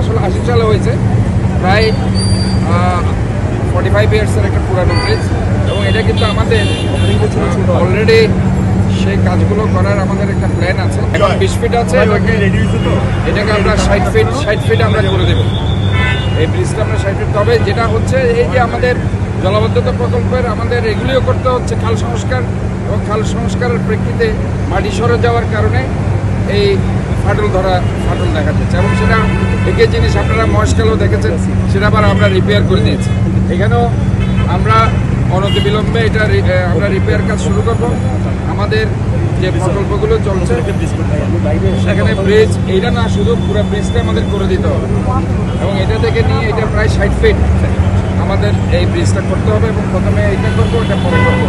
আসলে 80 সালে হয়েছে, প্রায় 45 ইয়ার্সের একটা পুরানো ব্রিজ। এবং এটা কিন্তু আমাদের অলরেডি সেই কাজগুলো করার আমাদের একটা প্ল্যান আছে। এখন 20 ফিট আছে, এটাকে আমরা 60 ফিট আমরা করে দেব। এই ব্রিজটা আমরা 60 ফিট। তবে যেটা হচ্ছে এই যে আমাদের জলাবদ্ধতা প্রকল্পের আমাদের এগুলিও করতে হচ্ছে খাল সংস্কার, এবং খাল সংস্কারের প্রেক্ষিতে মাটি সরে যাওয়ার কারণে এই ফাটল দেখা যাচ্ছে। এবং সেটা একই জিনিস আপনারা মহেশখালেও দেখেছেন, সেটা আবার আমরা রিপেয়ার করে দিয়েছি। এখানেও আমরা অনতিবিলম্বে এটা আমরা রিপেয়ার কাজ শুরু করব। আমাদের যে প্রকল্পগুলো চলছে সেখানে ব্রিজ এইটা না, শুধু পুরো ব্রিজটা আমাদের করে দিতে হবে, এবং এটা থেকে নিয়ে এটা প্রায় 60 ফিট আমাদের এই ব্রিজটা করতে হবে। এবং প্রথমে এইটা করবো, এটা পরে করবো।